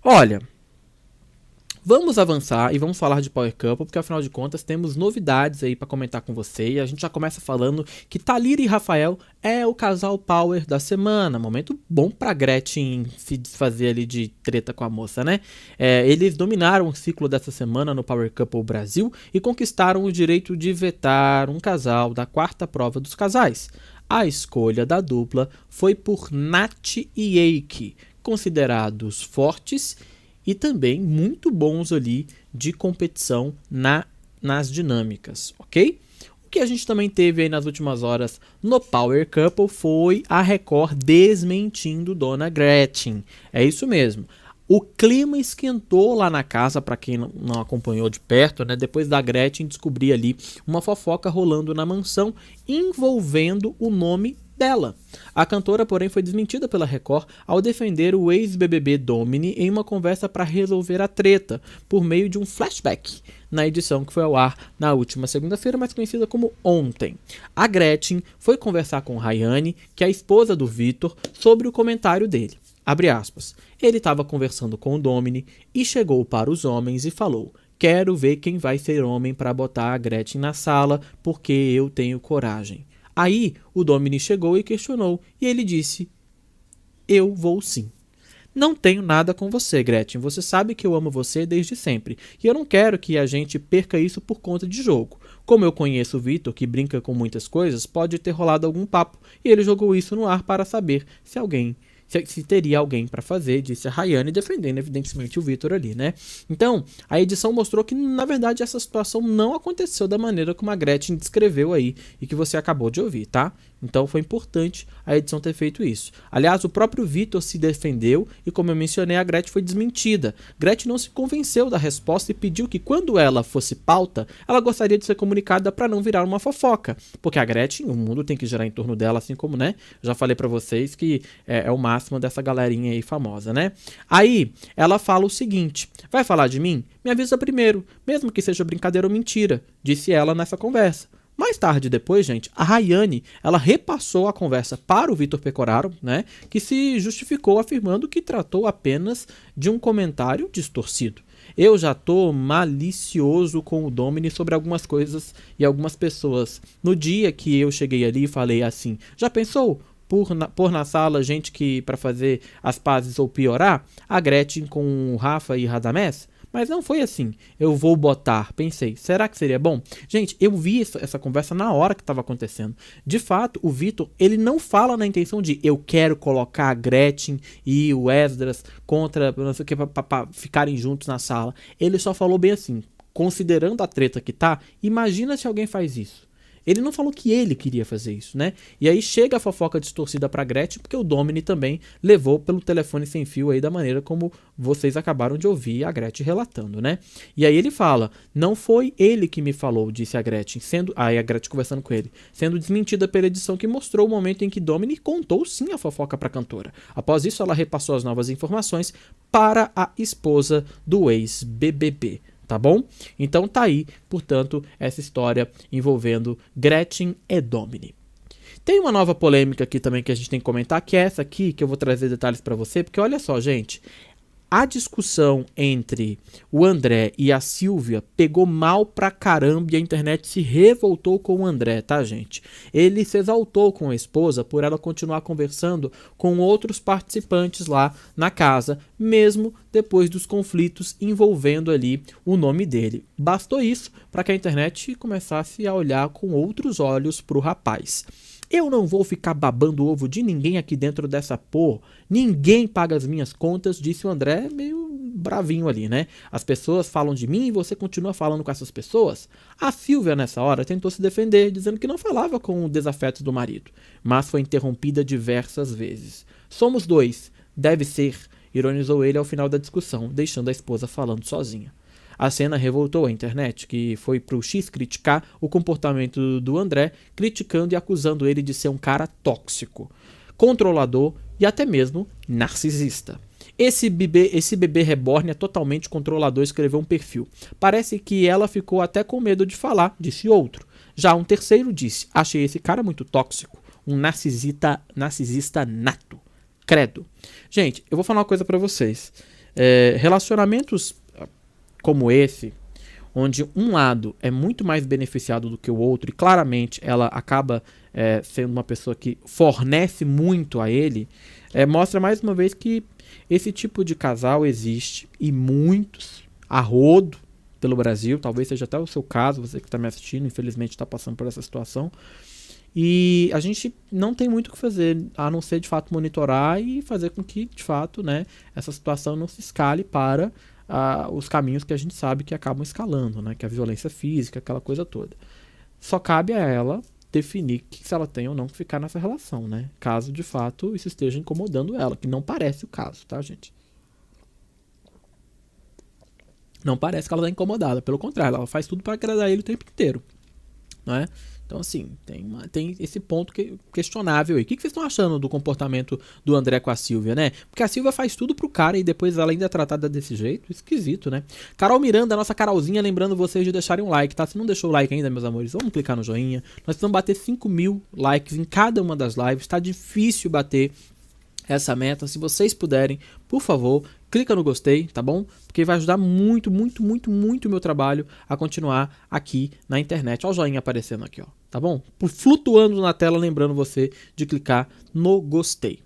Olha, vamos avançar e vamos falar de Power Couple, porque afinal de contas temos novidades aí pra comentar com você. E a gente já começa falando que Thalira e Rafael é o casal Power da semana. Momento bom pra Gretchen se desfazer ali de treta com a moça, né? Eles dominaram o ciclo dessa semana no Power Couple Brasil e conquistaram o direito de vetar um casal da quarta prova dos casais. A escolha da dupla foi por Nath e Eike, considerados fortes e também muito bons ali de competição nas dinâmicas, ok? O que a gente também teve aí nas últimas horas no Power Couple foi a Record desmentindo Dona Gretchen. É isso mesmo. O clima esquentou lá na casa, para quem não acompanhou de perto, né? Depois da Gretchen descobrir ali uma fofoca rolando na mansão envolvendo o nome dela. A cantora, porém, foi desmentida pela Record ao defender o ex-BBB Domini em uma conversa para resolver a treta, por meio de um flashback, na edição que foi ao ar na última segunda-feira, mais conhecida como Ontem. A Gretchen foi conversar com Rayane, que é a esposa do Vitor, sobre o comentário dele. Abre aspas. Ele estava conversando com o Domini e chegou para os homens e falou: quero ver quem vai ser homem para botar a Gretchen na sala, porque eu tenho coragem. Aí o Domini chegou e questionou, e ele disse: eu vou sim. Não tenho nada com você, Gretchen. Você sabe que eu amo você desde sempre. E eu não quero que a gente perca isso por conta de jogo. Como eu conheço o Vitor, que brinca com muitas coisas, pode ter rolado algum papo. E ele jogou isso no ar para saber se teria alguém para fazer, disse a Rayane, defendendo evidentemente o Vitor ali, né? Então, a edição mostrou que, na verdade, essa situação não aconteceu da maneira como a Gretchen descreveu aí e que você acabou de ouvir, tá? Então foi importante a edição ter feito isso. Aliás, o próprio Vitor se defendeu e, como eu mencionei, a Gretchen foi desmentida. Gretchen não se convenceu da resposta e pediu que, quando ela fosse pauta, ela gostaria de ser comunicada para não virar uma fofoca. Porque a Gretchen, o mundo tem que girar em torno dela, assim como, né? Já falei para vocês que é o máximo dessa galerinha aí famosa, né? Aí, ela fala o seguinte: vai falar de mim? Me avisa primeiro, mesmo que seja brincadeira ou mentira, disse ela nessa conversa. Mais tarde depois, gente, a Rayane, ela repassou a conversa para o Vitor Pecoraro, né, que se justificou afirmando que tratou apenas de um comentário distorcido. Eu já tô malicioso com o Domini sobre algumas coisas e algumas pessoas. No dia que eu cheguei ali e falei assim: já pensou pôr na sala gente que para fazer as pazes ou piorar? A Gretchen com o Rafa e Radamés? Mas não foi assim. Eu vou botar. Pensei, será que seria bom? Gente, eu vi essa conversa na hora que estava acontecendo. De fato, o Vitor, ele não fala na intenção de eu quero colocar a Gretchen e o Esdras contra, não sei o que, pra ficarem juntos na sala. Ele só falou bem assim: considerando a treta que tá, imagina se alguém faz isso. Ele não falou que ele queria fazer isso, né? E aí chega a fofoca distorcida pra Gretchen, porque o Domini também levou pelo telefone sem fio aí da maneira como vocês acabaram de ouvir a Gretchen relatando, né? E aí ele fala: não foi ele que me falou, disse a Gretchen, aí a Gretchen conversando com ele, sendo desmentida pela edição que mostrou o momento em que Domini contou sim a fofoca pra cantora. Após isso, ela repassou as novas informações para a esposa do ex-BBB. Tá bom? Então tá aí, portanto, essa história envolvendo Gretchen e Domini. Tem uma nova polêmica aqui também que a gente tem que comentar, que é essa aqui, que eu vou trazer detalhes pra você, porque olha só, gente, a discussão entre o André e a Silvia pegou mal pra caramba e a internet se revoltou com o André, tá, gente? Ele se exaltou com a esposa por ela continuar conversando com outros participantes lá na casa, mesmo depois dos conflitos envolvendo ali o nome dele. Bastou isso para que a internet começasse a olhar com outros olhos pro rapaz. Eu não vou ficar babando o ovo de ninguém aqui dentro dessa porra. Ninguém paga as minhas contas, disse o André, meio bravinho ali, né? As pessoas falam de mim e você continua falando com essas pessoas? A Silvia, nessa hora, tentou se defender, dizendo que não falava com o desafeto do marido, mas foi interrompida diversas vezes. Somos dois, deve ser, ironizou ele ao final da discussão, deixando a esposa falando sozinha. A cena revoltou a internet, que foi pro X criticar o comportamento do André, criticando e acusando ele de ser um cara tóxico, controlador e até mesmo narcisista. Esse bebê reborn é totalmente controlador, escreveu um perfil. Parece que ela ficou até com medo de falar, disse outro. Já um terceiro disse: achei esse cara muito tóxico, um narcisista nato. Credo. Gente, eu vou falar uma coisa pra vocês. Relacionamentos como esse, onde um lado é muito mais beneficiado do que o outro, e claramente ela acaba sendo uma pessoa que fornece muito a ele, mostra mais uma vez que esse tipo de casal existe, e muitos, a rodo, pelo Brasil, talvez seja até o seu caso, você que está me assistindo, infelizmente está passando por essa situação, e a gente não tem muito o que fazer, a não ser de fato monitorar e fazer com que, de fato, né, essa situação não se escale para os caminhos que a gente sabe que acabam escalando, né, que é a violência física, aquela coisa toda. Só cabe a ela definir que se ela tem ou não que ficar nessa relação, né, caso de fato isso esteja incomodando ela, que não parece o caso, tá, gente? Não parece que ela está incomodada, pelo contrário, ela faz tudo para agradar ele o tempo inteiro, né? Então, assim, tem esse ponto questionável aí. O que vocês estão achando do comportamento do André com a Silvia, né? Porque a Silvia faz tudo pro cara e depois ela ainda é tratada desse jeito. Esquisito, né? Carol Miranda, nossa Carolzinha, lembrando vocês de deixarem um like, tá? Se não deixou o like ainda, meus amores, vamos clicar no joinha. Nós precisamos bater 5.000 likes em cada uma das lives. Tá difícil bater essa meta. Se vocês puderem, por favor, clica no gostei, tá bom? Porque vai ajudar muito, muito, muito, muito o meu trabalho a continuar aqui na internet. Olha o joinha aparecendo aqui, ó, tá bom? Flutuando na tela, lembrando você de clicar no gostei.